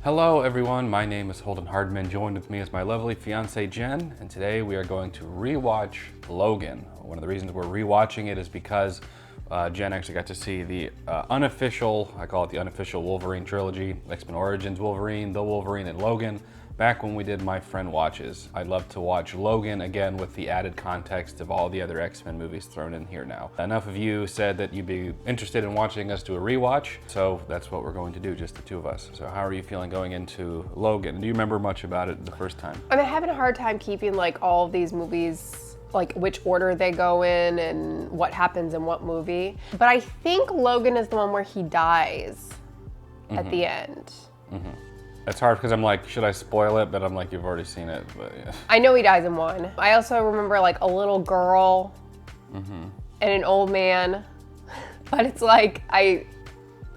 Hello everyone, my name is Holden Hardman. Joined with me is my lovely fiancee Jen, and today we are going to rewatch Logan. One of the reasons we're rewatching it is because Jen actually got to see the unofficial, I call it the unofficial Wolverine trilogy, X-Men Origins Wolverine, The Wolverine, and Logan, back when we did My Friend Watches. I'd love to watch Logan again with the added context of all the other X-Men movies thrown in here now. Enough of you said that you'd be interested in watching us do a rewatch, so that's what we're going to do, just the two of us. So how are you feeling going into Logan? Do you remember much about it the first time? I'm having a hard time keeping like all of these movies, like which order they go in and what happens in what movie. But I think Logan is the one where he dies at the end. It's hard because I'm like, should I spoil it? But I'm like, you've already seen it, but yeah. I know he dies in one. I also remember like a little girl and an old man, but it's like, I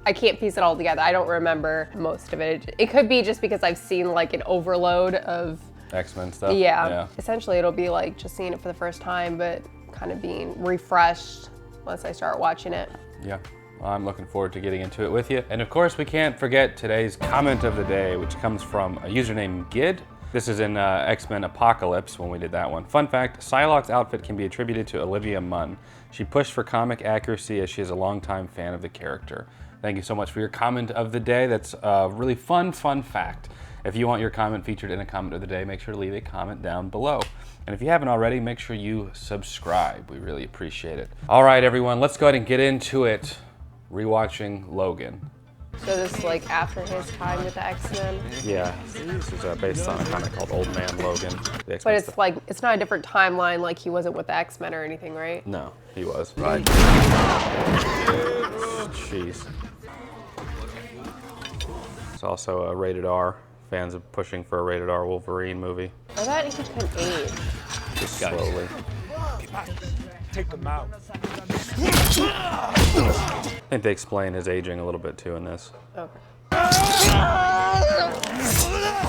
can't piece it all together. I don't remember most of it. It could be just because I've seen like an overload of X-Men stuff? Yeah. Essentially it'll be like just seeing it for the first time, but kind of being refreshed once I start watching it. Yeah. I'm looking forward to getting into it with you. And of course, we can't forget today's comment of the day, which comes from a user named Gid. This is in X-Men Apocalypse when we did that one. Fun fact, Psylocke's outfit can be attributed to Olivia Munn. She pushed for comic accuracy as she is a longtime fan of the character. Thank you so much for your comment of the day. That's a really fun fact. If you want your comment featured in a comment of the day, make sure to leave a comment down below. And if you haven't already, make sure you subscribe. We really appreciate it. All right, everyone, let's go ahead and get into it. Rewatching Logan. So this is like after his time with the X-Men? Yeah, this is based on a comic called Old Man Logan. But it's like, it's not a different timeline, like he wasn't with the X-Men or anything, right? No, he was. Right. Jeez. It's also a rated R. Fans of pushing for a rated R Wolverine movie. I thought he couldn't age. Just slowly. Take them out. I think they explain his aging a little bit too in this. Okay.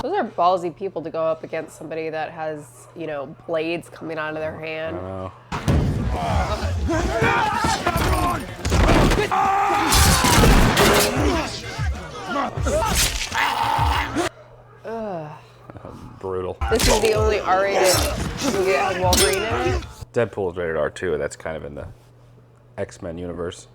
Those are ballsy people to go up against somebody that has, you know, blades coming out of their hand. I know. Brutal. This is the only R-rated movie that has Wolverine in it? Deadpool's rated R too, that's kind of in the X-Men universe.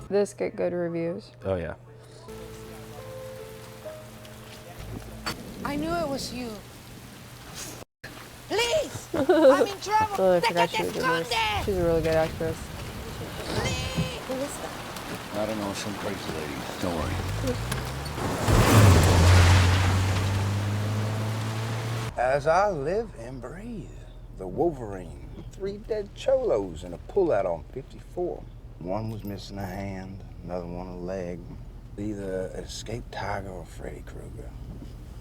This get good reviews. Oh yeah. I knew it was you. Please! I'm in trouble! Oh, I forgot she was in this. She's a really good actress. Who is that? I don't know, some crazy lady. Don't worry. As I live and breathe, the Wolverine. 3 dead cholos and a pullout on 54. One was missing a hand, another one a leg. Either an escaped tiger or Freddy Krueger.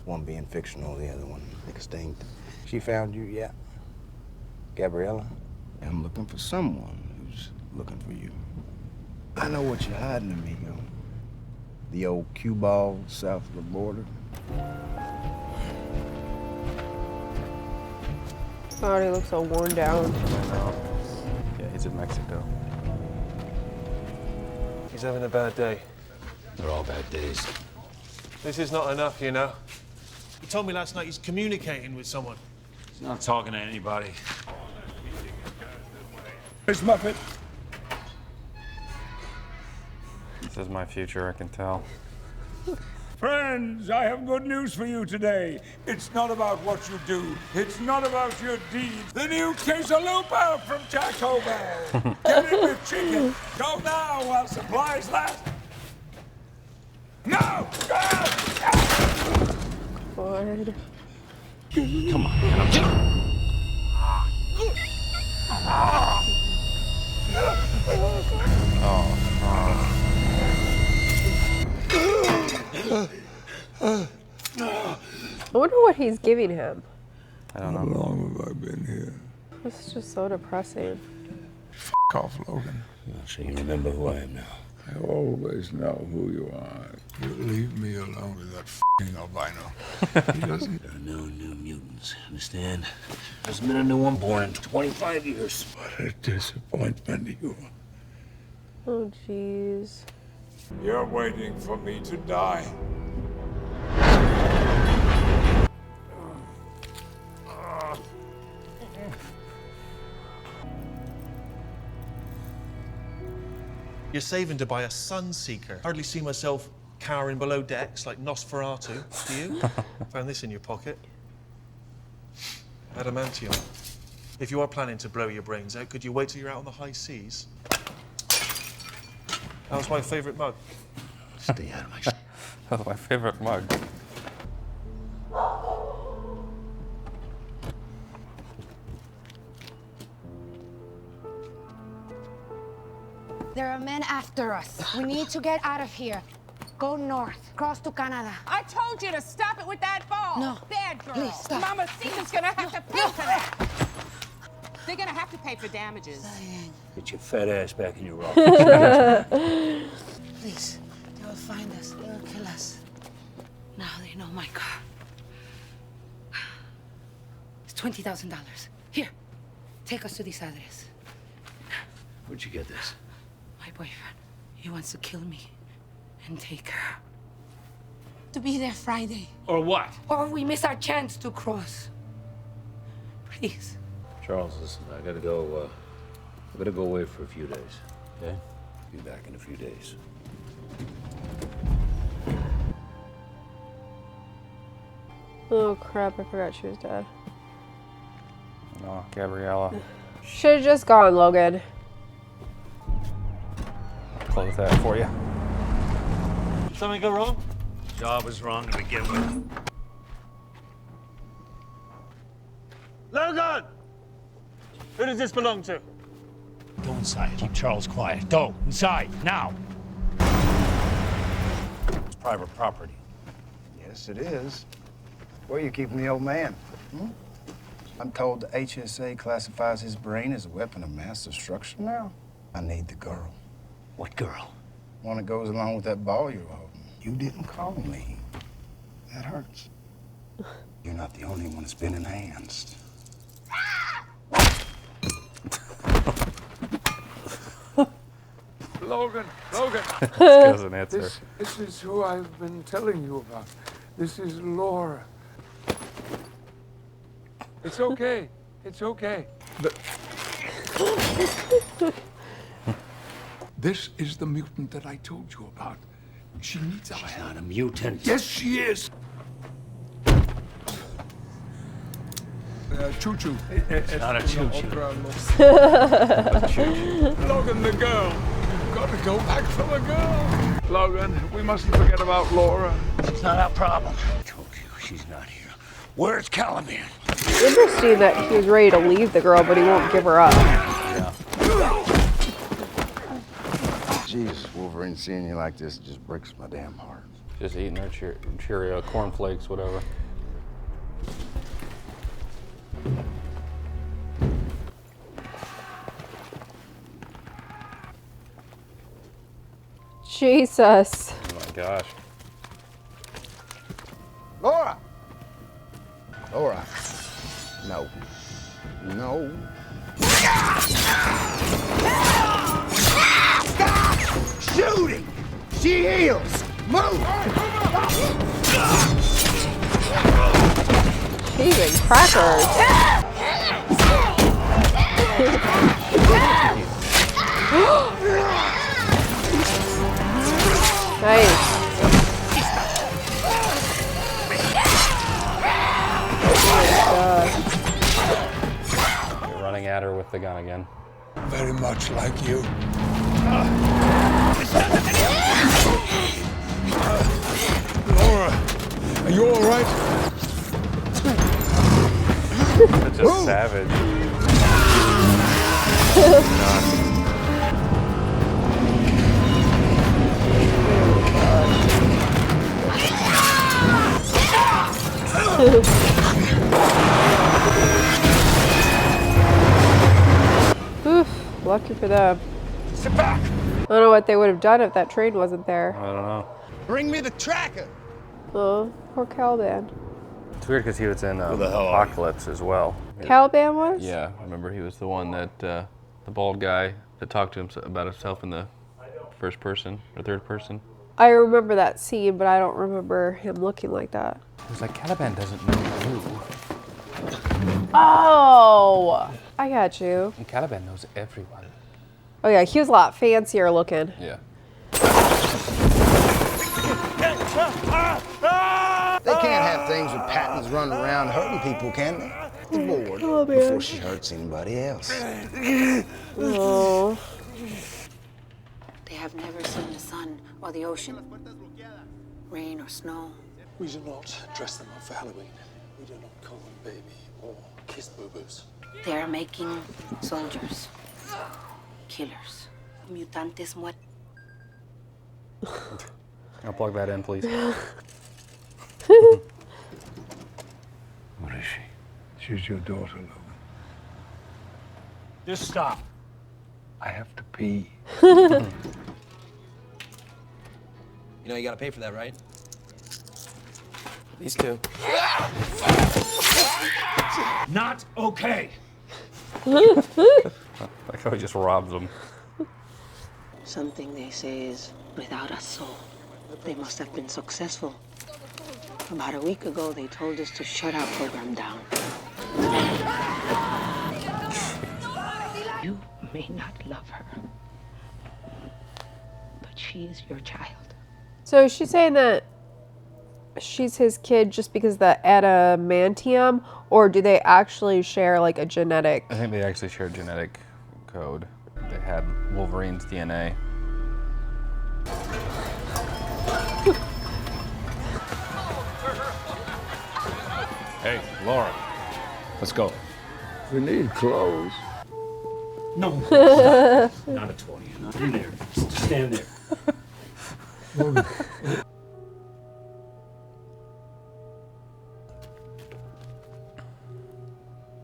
One being fictional, the other one extinct. She found you, yeah. Gabriella, I'm looking for someone who's looking for you. I know what you're hiding, amigo. The old cue ball south of the border. God, he looks so worn down. I know. Yeah, he's in Mexico. He's having a bad day. They're all bad days. This is not enough, you know. He told me last night he's communicating with someone. He's not talking to anybody. Miss Muppet. This is my future, I can tell. Friends, I have good news for you today. It's not about what you do. It's not about your deeds. The new quesalupa from Taco Bell. Get it with chicken. Go now while supplies last. No! God. Come on, man. I wonder what he's giving him. I don't know. How long have I been here? This is just so depressing. Off, Logan. So you remember who I am now. I always know who you are. You leave me alone with that f***ing albino. He doesn't... There are no new mutants, understand? There's been a new one born in 25 years. What a disappointment you are. Oh, jeez. You're waiting for me to die. You're saving to buy a Sunseeker. Hardly see myself cowering below decks like Nosferatu. Do you? Found this in your pocket. Adamantium. If you are planning to blow your brains out, could you wait till you're out on the high seas? That was my favourite mug. Stay out of my That was my favorite mug. There are men after us. We need to get out of here. Go north, cross to Canada. I told you to stop it with that ball. No. Bad girl. Please, stop. Mama Sita's gonna have to pay for that. They're gonna have to pay for damages. Get your fat ass back in your office. Please, they will find us. They will kill us. Now they know my car. It's $20,000. Here, take us to this address. Where'd you get this? My boyfriend, he wants to kill me and take her. To be there Friday. Or what? Or we miss our chance to cross. Please. Charles, listen, I gotta go away for a few days, okay? Be back in a few days. Oh crap, I forgot she was dead. No, Gabriella. Should've just gone, Logan. Close that for you. Did something go wrong? Job was wrong to begin with. Logan! Who does this belong to? Go inside. Keep Charles quiet. Go inside now. It's private property. Yes, it is. Where are you keeping the old man? I'm told the HSA classifies his brain as a weapon of mass destruction now. I need the girl. What girl? One that goes along with that ball you're holding. You didn't call me. That hurts. You're not the only one that's been enhanced. Logan, This doesn't answer. this is who I've been telling you about. This is Laura. It's okay. It's okay. This is the mutant that I told you about. She needs our She's help. not a mutant. Yes, she is. Choo-choo. It's not a choo-choo. Logan, the girl. You've got to go back for the girl. Logan, we mustn't forget about Laura. It's not our problem. I told you, she's not here. Where's Callahan? Interesting that he was ready to leave the girl, but he won't give her up. Jesus, Wolverine, seeing you like this just breaks my damn heart. Just eating her Cheerio, cornflakes, whatever. Jesus. Oh my gosh. Laura! Laura. No. No. Stop shooting! She heals! Move! Cheese and crackers. Nice. You're running at her with the gun again. Very much like you. Laura, are you all right? It's just savage. Oof, lucky for them. Sit back! I don't know what they would have done if that train wasn't there. I don't know. Bring me the tracker. Oh, poor Caliban. It's weird because he was in the hell are you? Apocalypse as well. Caliban was? Yeah, I remember he was the one that, the bald guy that talked to him about himself in the first person or third person. I remember that scene, but I don't remember him looking like that. He was like, Caliban doesn't know you. Oh, I got you. And Caliban knows everyone. Oh yeah, he was a lot fancier looking. Yeah. They can't have things with patents running around hurting people, can they? The board Oh, man. before she hurts anybody else. Oh. They have never seen the sun or the ocean, rain or snow. We do not dress them up for Halloween. We do not call them baby or kiss boo-boos. They're making soldiers, killers, mutantes muertos. I'll plug that in, please. What is she? She's your daughter, Logan. Just stop. I have to pee. You know you gotta pay for that, right? These two. Not okay. Like how he just robs them. Something they say is without a soul. They must have been successful. About a week ago, they told us to shut our program down. You may not love her, but she is your child. So is she saying that she's his kid just because of the adamantium, or do they actually share like a genetic? I think they actually share genetic code. They had Wolverine's DNA. Hey, Laura. Let's go. We need clothes. No. Not at 20. Not in there. Just stand there.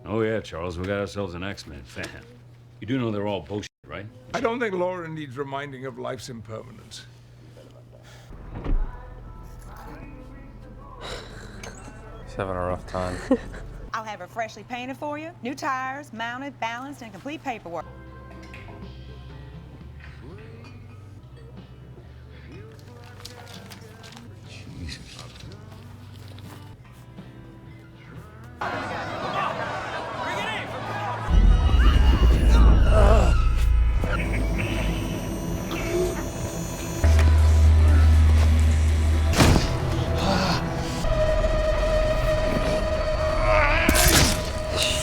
Oh yeah, Charles, we got ourselves an X-Men fan. You do know they're all bullshit, right? I don't think Laura needs reminding of life's impermanence. He's having a rough time. I'll have her freshly painted for you. New tires, mounted, balanced, and complete paperwork. Jesus.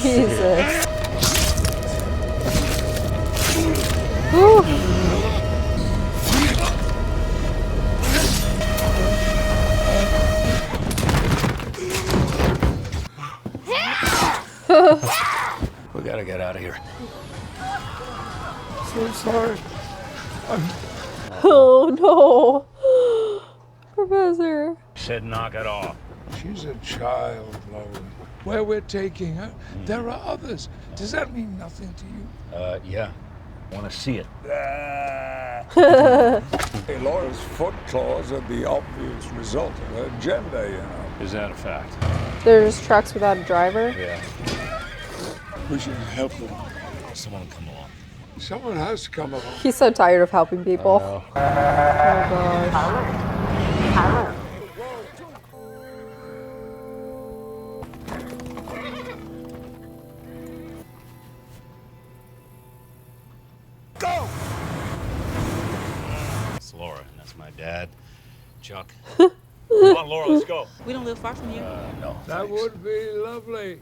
Jesus. Whew. We gotta get out of here. So sorry. Oh no. Professor. Said knock it off. She's a child, Logan. Where we're taking her, there are others. Does that mean nothing to you? Yeah. Want to see it. Hey, Laura's foot claws are the obvious result of her gender, you know. Is that a fact? There's trucks without a driver. Yeah. We should help them. Someone will come along. Someone has to come along. He's so tired of helping people. Oh, Oh gosh. Go! That's Laura, and that's my dad, Chuck. Come on, Laura, let's go. We don't live far from here. No. That thanks. would be lovely.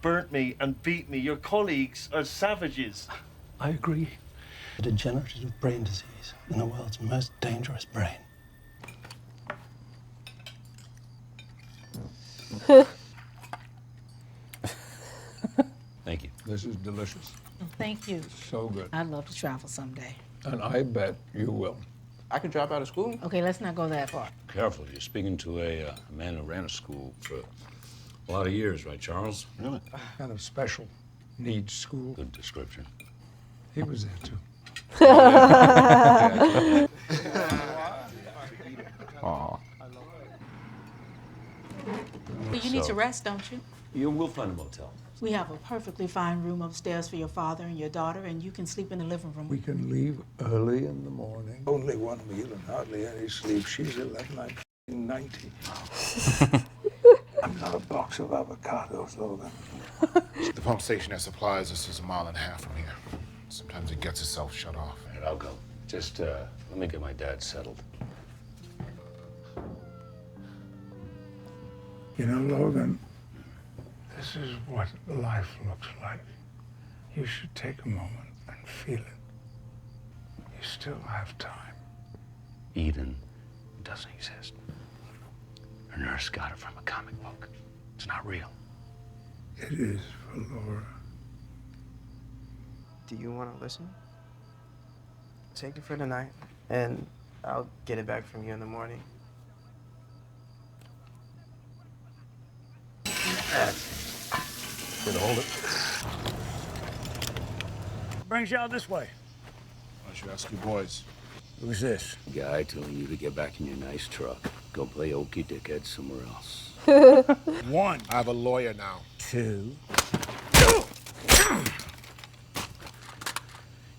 Burnt me and beat me. Your colleagues are savages. I agree. A degenerative brain disease in the world's most dangerous brain. Thank you. This is delicious. Thank you. So good. I'd love to travel someday. And I bet you will. I can drop out of school. Okay, let's not go that far. Careful, you're speaking to a man who ran a school for a lot of years, right, Charles? Really? Kind of special needs school. Good description. He was there too. Aw. Well, you need to rest, don't you? Yeah, we'll find a motel. We have a perfectly fine room upstairs for your father and your daughter, and you can sleep in the living room. We can leave early in the morning. Only one meal and hardly any sleep. She's 11, I'm 90. I'm not a box of avocados, Logan. The pump station that supplies us is 1.5 miles from here. Sometimes it gets itself shut off. All right, I'll go. Just let me get my dad settled. You know, Logan, this is what life looks like. You should take a moment and feel it. You still have time. Eden doesn't exist. Her nurse got it from a comic book. It's not real. It is for Laura. Do you want to listen? Take it for tonight, and I'll get it back from you in the morning. Good to hold it. Brings you out this way. Why don't you ask your boys? Who's this? Guy telling you to get back in your nice truck. Go play okey dickhead somewhere else. 1. I have a lawyer now. 2.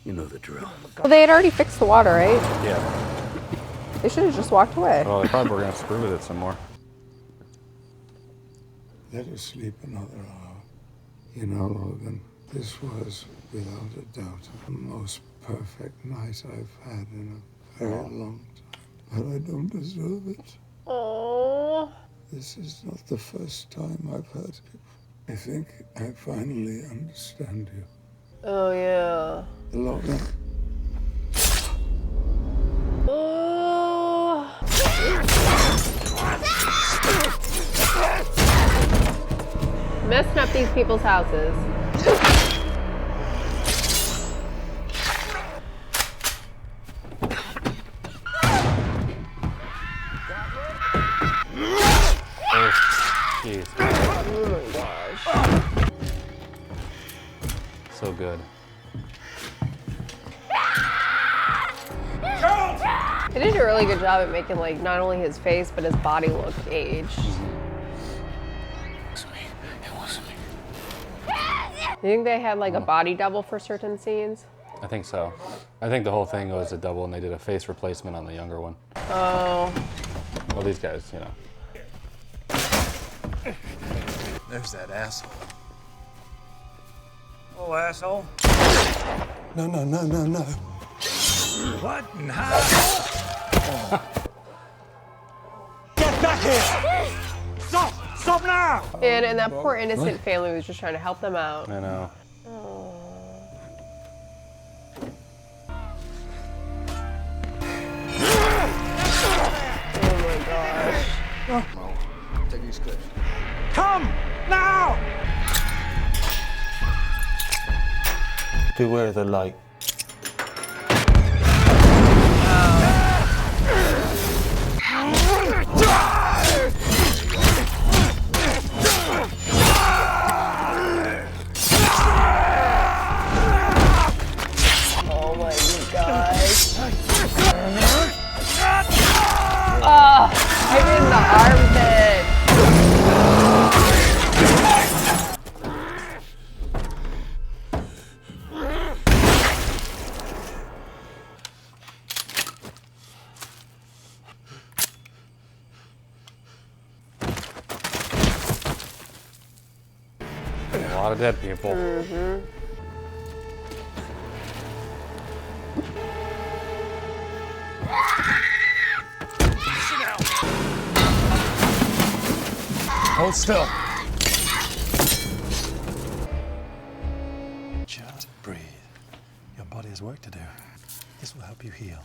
You know the drill. Well, they had already fixed the water, right? Yeah. They should have just walked away. Well, they probably were gonna screw with it some more. Let us sleep another hour. You know, Logan, this was, without a doubt, the most perfect night I've had in a very long time. But I don't deserve it. Oh. This is not the first time I've hurt you. I think I finally understand you. Oh, yeah. Logan. Oh. Messing up these people's houses. Oh, jeez. Oh my gosh. So good. They did a really good job at making like not only his face but his body look aged. You think they had like a body double for certain scenes? I think so. I think the whole thing was a double and they did a face replacement on the younger one. Oh. Well, these guys, you know. There's that asshole. Oh, asshole. No, no, no, no, no. What and how? Get back here! Stop! Stop now! And that poor innocent family was just trying to help them out. I know. Oh. Oh my gosh. Take these clips. Come now! Beware the light. Oh my gosh. Oh, I'm in the armpit. A lot of dead people. Mm-hmm. Hold still. Just breathe. Your body has work to do. This will help you heal.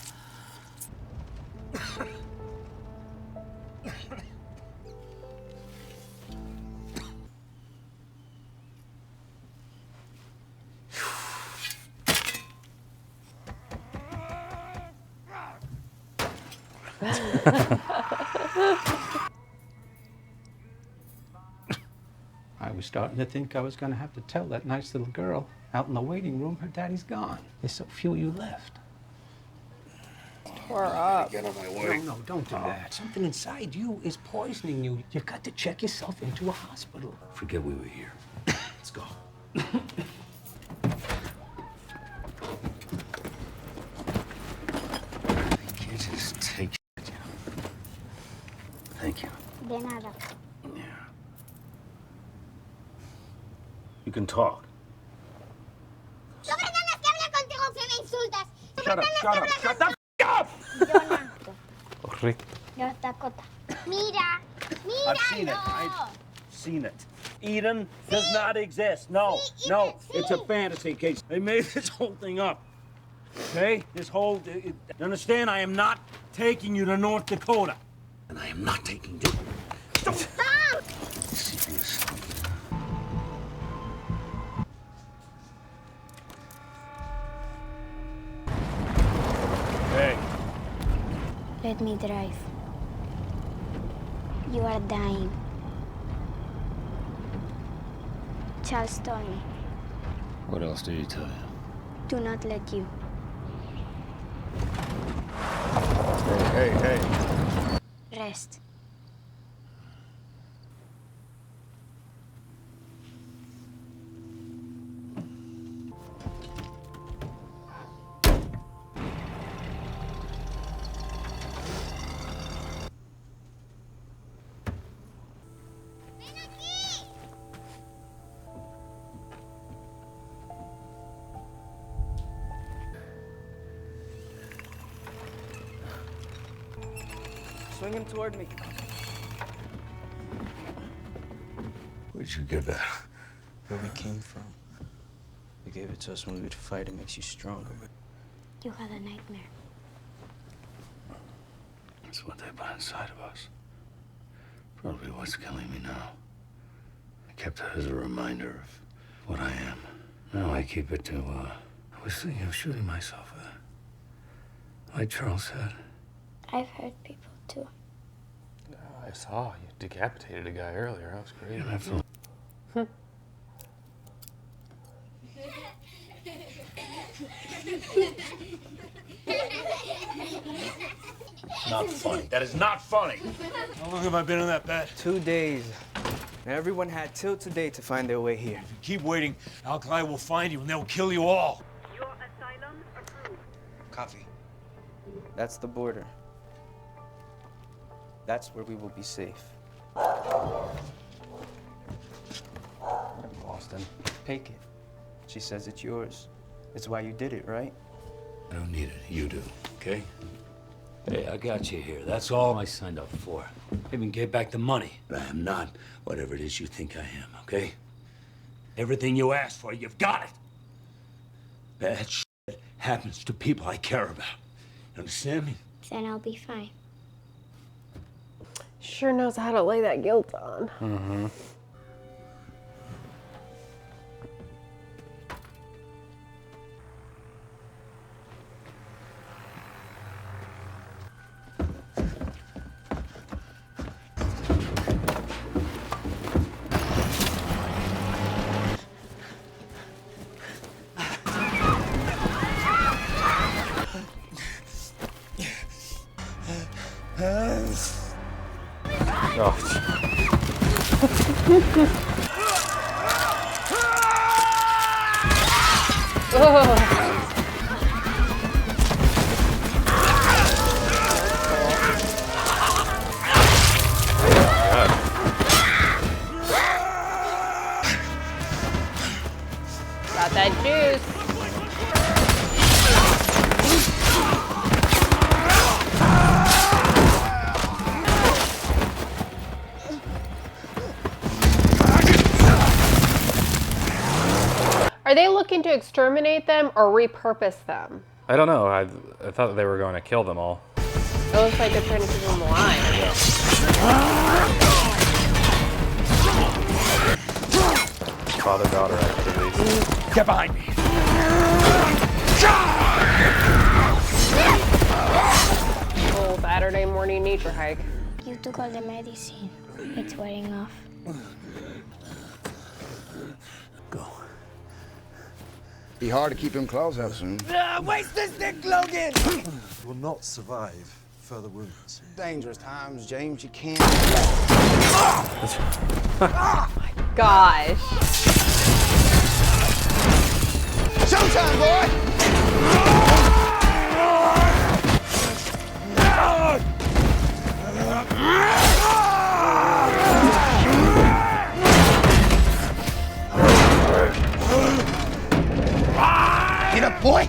I was starting to think I was going to have to tell that nice little girl out in the waiting room her daddy's gone. There's so few of you left. Pour up. Get on my way. No, don't do that. Something inside you is poisoning you. You got to check yourself into a hospital. Forget we were here. Let's go. You can't just take shit, you know. Thank you. De nada. Yeah. You can talk. Sobre ganas que hable contigo si me insultas. Shut up, shut up, shut the f up! Yo, Dakota. Mira. Mira. I've seen it. I've seen it. Eden does not exist. No, no, it's a fantasy case. They made this whole thing up. Okay? This whole... You understand? I am not taking you to North Dakota. And I am not taking you. Stop! Serious. Hey. Let me drive. You are dying. Charles told me. What else did he tell you? Do not let you. Hey. Rest. Swing him toward me. Where'd you get that? Where we came from. They gave it to us when we would fight. It makes you stronger. You had a nightmare. That's what they put inside of us. Probably what's killing me now. I kept it as a reminder of what I am. Now I keep it to, I was thinking of shooting myself with it. Like Charles said. I've hurt people too. I saw you decapitated a guy earlier. That was great. Yeah, that's all. Not funny. That is not funny. How long have I been in that bed? 2 days. And everyone had till today to find their way here. If you keep waiting, Al-Qaeda will find you and they'll kill you all. Your asylum approved. Copy. That's the border. That's where we will be safe. Boston. Take it. She says it's yours. It's why you did it, right? I don't need it. You do, okay? Hey, I got you here. That's all I signed up for. Even get back the money. But I am not whatever it is you think I am, okay? Everything you asked for, you've got it. Bad shit happens to people I care about. You understand me? Then I'll be fine. Sure knows how to lay that guilt on. Mm-hmm. Got that juice. Are they looking to exterminate them or repurpose them? I don't know. I thought that they were going to kill them all. It looks like they're trying to keep them alive. Father-daughter activities. Get behind me. Oh, Saturday morning nature hike. You took all the medicine. It's wearing off. Go. Be hard to keep them claws out soon. Waste this stick, Logan! You will not survive further wounds. Dangerous times, James. You can't. Gosh. Showtime, boy! Get up, boy!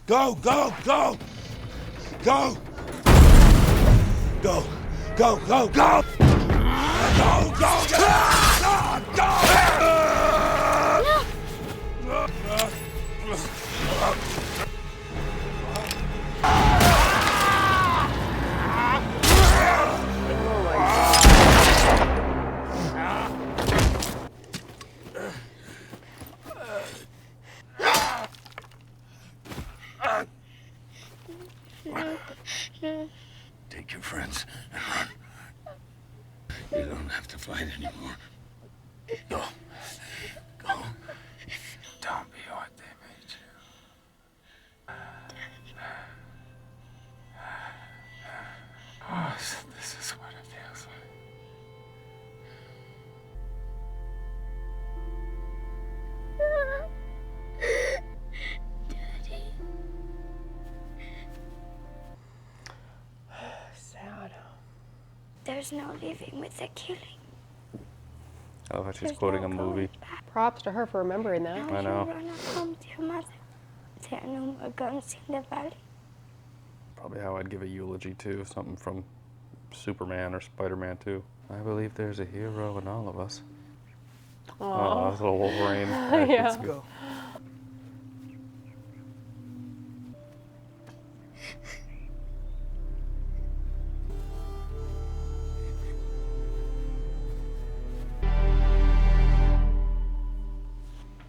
Go, go, go! Go! Go, go, go, go! Go, go, go! Take your friends and run. You don't have to fight anymore. Go. Go. Don't be what they made you. Oh, this is what it feels like. Sad. There's no living with the killing. I love how she's quoting a movie. Props to her for remembering that. I know. Run home to your mother. There are no more guns in the valley. Probably how I'd give a eulogy too, something from Superman or Spider-Man too. I believe there's a hero in all of us. Oh, that's a little Wolverine. Yeah. Let's go.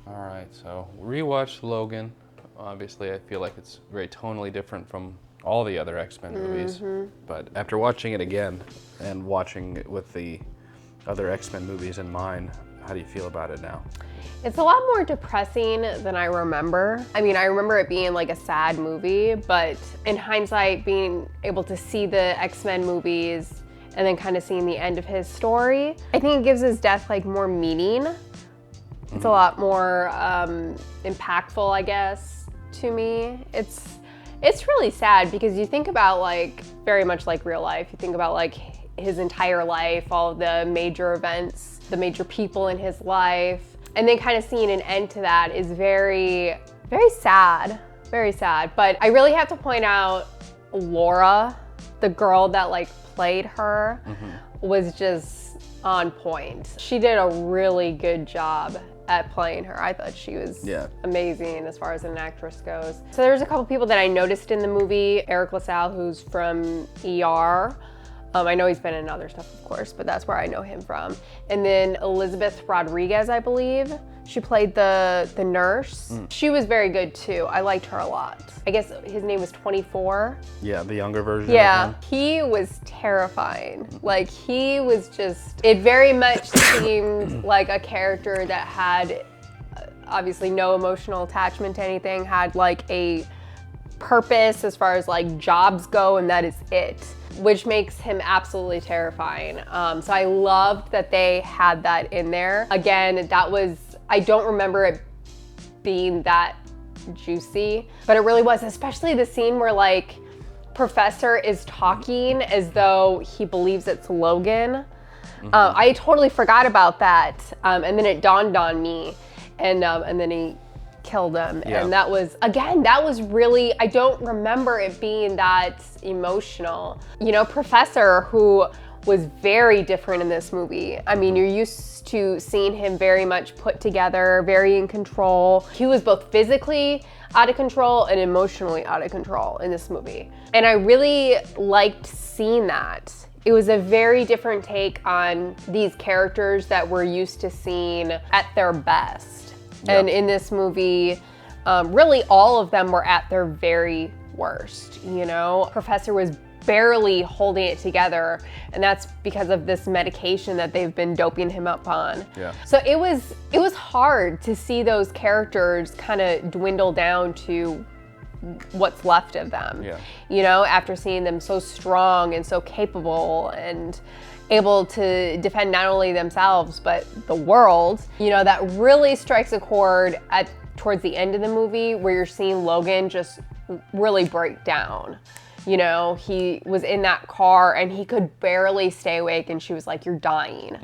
All right, so rewatched Logan. Obviously, I feel like it's very tonally different from all the other X-Men movies. But after watching it again and watching it with the other X-Men movies in mind, how do you feel about it now? It's a lot more depressing than I remember. I mean, I remember it being like a sad movie, but in hindsight, being able to see the X-Men movies and then kind of seeing the end of his story, I think it gives his death like more meaning. It's a lot more impactful, I guess, to me. It's really sad because you think about like, very much like real life. You think about like his entire life, all of the major events, the major people in his life, and then kind of seeing an end to that is very, very sad, very sad. But I really have to point out Laura, the girl that like played her, was just on point. She did a really good job at playing her. I thought she was amazing as far as an actress goes. So there's a couple people that I noticed in the movie. Eric LaSalle, who's from ER. I know he's been in other stuff, of course, but that's where I know him from. And then Elizabeth Rodriguez, I believe. She played the nurse. She was very good too. I liked her a lot. I guess his name was 24. Yeah, the younger version. Yeah, he was terrifying. Like he was just, it very much seemed like a character that had obviously no emotional attachment to anything, had like a purpose as far as like jobs go, and that is it, which makes him absolutely terrifying. So I loved that they had that in there. Again, that was, I don't remember it being that juicy, but it really was, especially the scene where like Professor is talking as though he believes it's Logan. I totally forgot about that, and then it dawned on me, and then he killed him. And that was, again, that was really, I don't remember it being that emotional. You know, Professor, who was very different in this movie. I mean, you're used to seeing him very much put together, very in control. He was both physically out of control and emotionally out of control in this movie. And I really liked seeing that. It was a very different take on these characters that we're used to seeing at their best. Yeah. And in this movie, really all of them were at their very worst, you know? Professor was barely holding it together, and that's because of this medication that they've been doping him up on. Yeah. So it was hard to see those characters kind of dwindle down to what's left of them. Yeah. You know, after seeing them so strong and so capable and able to defend not only themselves but the world. You know, that really strikes a chord towards the end of the movie where you're seeing Logan just really break down. You know, he was in that car and he could barely stay awake and she was like, "You're dying."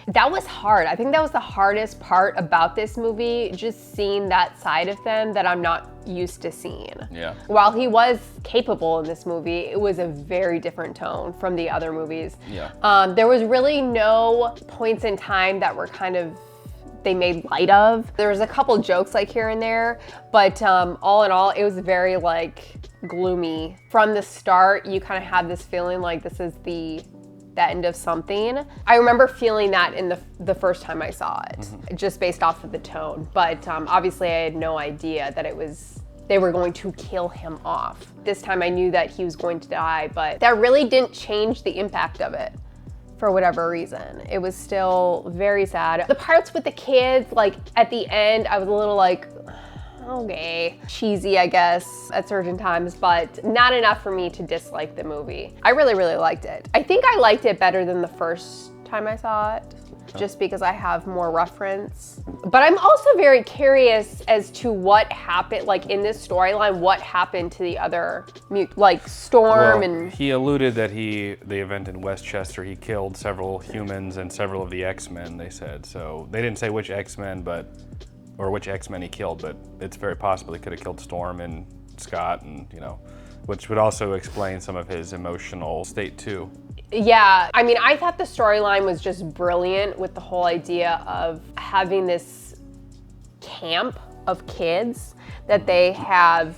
That was hard. I think that was the hardest part about this movie, just seeing that side of them that I'm not used to seeing. Yeah. While he was capable in this movie, it was a very different tone from the other movies. Yeah. There was really no points in time that were kind of they made light of. There was a couple jokes like here and there, but all in all, it was very like gloomy. From the start, you kind of had this feeling like this is the end of something. I remember feeling that in the first time I saw it, just based off of the tone. But obviously I had no idea that they were going to kill him off. This time I knew that he was going to die, but that really didn't change the impact of it. For whatever reason. It was still very sad. The parts with the kids, like at the end, I was a little like, okay, cheesy, I guess, at certain times, but not enough for me to dislike the movie. I really, really liked it. I think I liked it better than the first time I saw it, just because I have more reference. But I'm also very curious as to what happened, like in this storyline, what happened to the other, like Storm and... He alluded that the event in Westchester, he killed several humans and several of the X-Men, they said. So they didn't say which X-Men, or which X-Men he killed, but it's very possible he could have killed Storm and Scott, and you know, which would also explain some of his emotional state too. Yeah, I mean, I thought the storyline was just brilliant with the whole idea of having this camp of kids that they have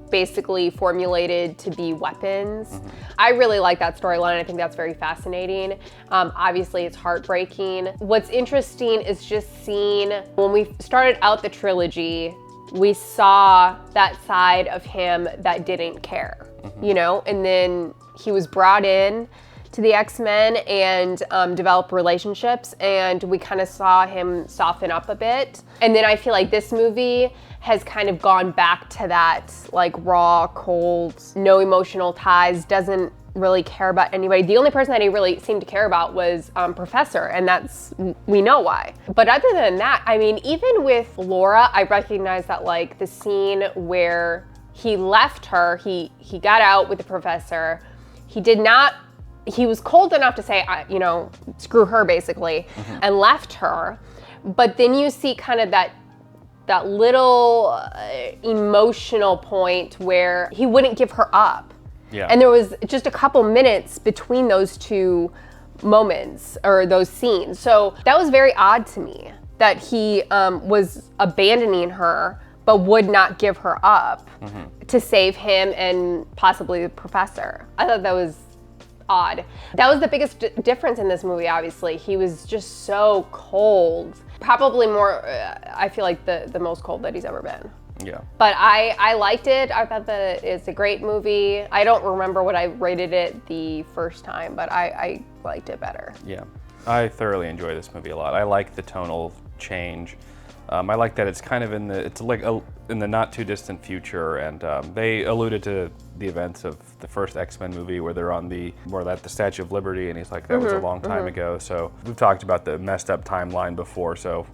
basically formulated to be weapons. I really like that storyline. I think that's very fascinating. Obviously, it's heartbreaking. What's interesting is just seeing, when we started out the trilogy, we saw that side of him that didn't care, you know? And then he was brought in to the X-Men and develop relationships, and we kind of saw him soften up a bit. And then I feel like this movie has kind of gone back to that like raw, cold, no emotional ties, doesn't really care about anybody. The only person that he really seemed to care about was Professor, and we know why. But other than that, I mean, even with Laura, I recognize that like the scene where he left her, he got out with the Professor, he was cold enough to say, you know, screw her basically, and left her. But then you see kind of that little emotional point where he wouldn't give her up. Yeah. And there was just a couple minutes between those two moments or those scenes. So that was very odd to me that he was abandoning her but would not give her up to save him and possibly the Professor. I thought that was odd. That was the biggest difference in this movie, obviously. He was just so cold. Probably more, I feel like the most cold that he's ever been. Yeah. But I liked it. I thought that it's a great movie. I don't remember what I rated it the first time, but I liked it better. Yeah. I thoroughly enjoy this movie a lot. I like the tonal change. I like that it's kind of in the not too distant future, and they alluded to the events of the first X-Men movie where they're on the Statue of Liberty, and he's like, that was a long time ago. So we've talked about the messed up timeline before, so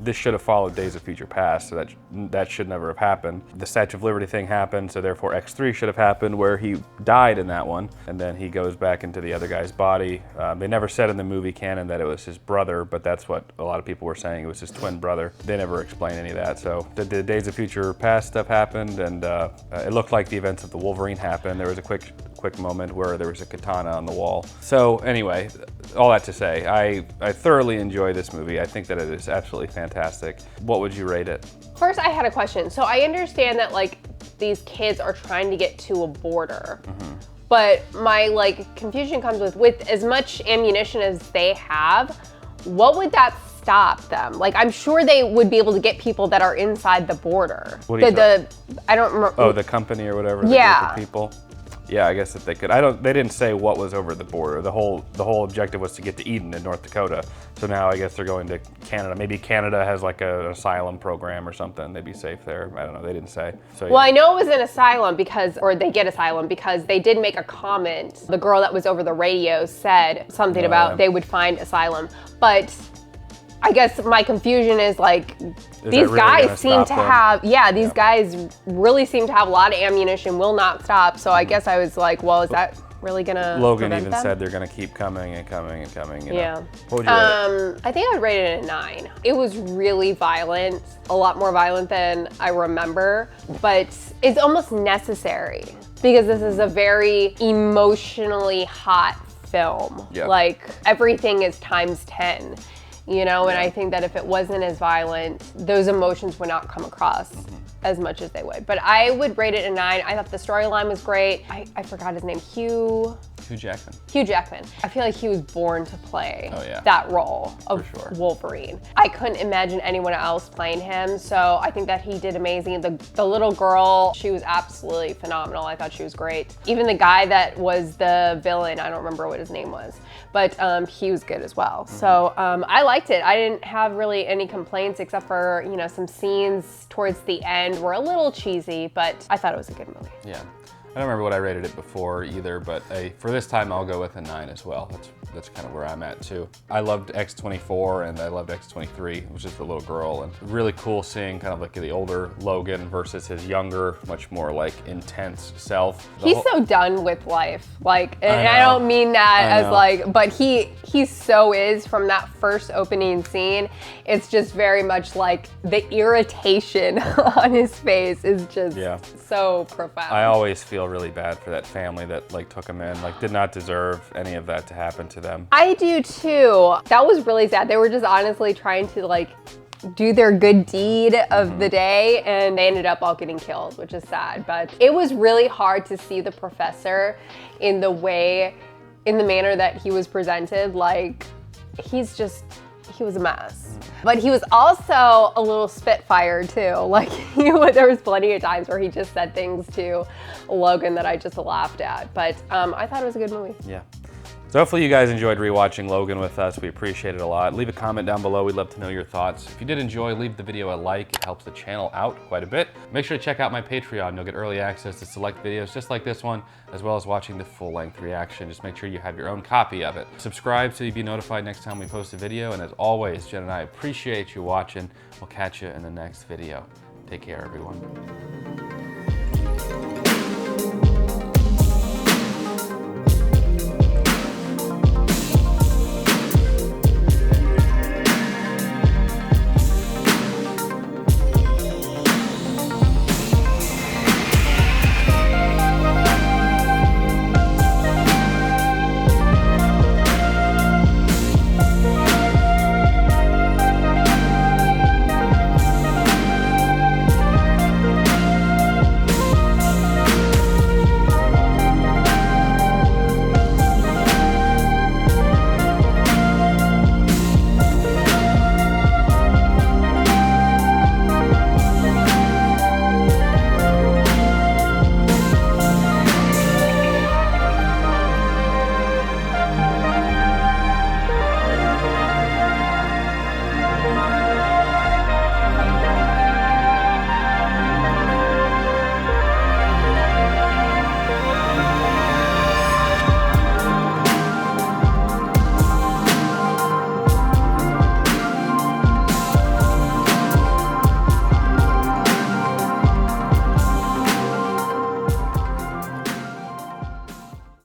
this should have followed Days of Future Past, so that should never have happened. The Statue of Liberty thing happened, so therefore X3 should have happened, where he died in that one, and then he goes back into the other guy's body. They never said in the movie canon that it was his brother, but that's what a lot of people were saying, it was his twin brother. They never explained any of that, so the Days of Future Past stuff happened, and it looked like the events of the Wolverine happened. There was a quick quick moment where there was a katana on the wall. So anyway, all that to say, I thoroughly enjoy this movie. I think that it is absolutely fantastic. What would you rate it? First, I had a question. So I understand that like these kids are trying to get to a border. But my like confusion comes with as much ammunition as they have, what would that stop them? Like, I'm sure they would be able to get people that are inside the border. What do you I don't remember. Oh, the company or whatever. Yeah. The people. Yeah, I guess that they could. They didn't say what was over the border. The whole objective was to get to Eden in North Dakota. So now I guess they're going to Canada. Maybe Canada has like an asylum program or something. They'd be safe there. I don't know. They didn't say. So, well, I know it was an asylum or they get asylum because they did make a comment. The girl that was over the radio said something about they would find asylum. But I guess my confusion is like, these guys seem to have, these guys really seem to have a lot of ammunition, will not stop. So I guess I was like, well, is that really gonna Logan even them? said they're gonna keep coming and coming and coming. You know? Yeah. What would you rate it? I think I would rate it a 9. It was really violent, a lot more violent than I remember, but it's almost necessary because this is a very emotionally hot film. Yeah. Like everything is times 10. You know, and I think that if it wasn't as violent, those emotions would not come across as much as they would. But I would rate it a 9. I thought the storyline was great. I forgot his name, Hugh Jackman. Hugh Jackman. I feel like he was born to play that role of Wolverine. I couldn't imagine anyone else playing him, so I think that he did amazing. The little girl, she was absolutely phenomenal. I thought she was great. Even the guy that was the villain, I don't remember what his name was, but he was good as well. So I liked it. I didn't have really any complaints except for, you know, some scenes towards the end were a little cheesy, but I thought it was a good movie. Yeah. I don't remember what I rated it before either, but for this time I'll go with a 9 as well. That's kind of where I'm at too. I loved X-24 and I loved X-23, which is the little girl, and really cool seeing kind of like the older Logan versus his younger, much more like intense self. He's so done with life, like, and I don't mean that as like, but he so is from that first opening scene. It's just very much like the irritation on his face is just so profound. I always feel really bad for that family that like took him in, like did not deserve any of that to happen to them. I do too. That was really sad. They were just honestly trying to like do their good deed of the day and they ended up all getting killed, which is sad. But it was really hard to see the professor in the manner that he was presented. Like he was a mess. But he was also a little spitfire too. Like there was plenty of times where he just said things to Logan that I just laughed at. But I thought it was a good movie. Yeah. So hopefully you guys enjoyed rewatching Logan with us. We appreciate it a lot. Leave a comment down below. We'd love to know your thoughts. If you did enjoy, leave the video a like. It helps the channel out quite a bit. Make sure to check out my Patreon. You'll get early access to select videos just like this one, as well as watching the full-length reaction. Just make sure you have your own copy of it. Subscribe so you'll be notified next time we post a video. And as always, Jen and I appreciate you watching. We'll catch you in the next video. Take care, everyone.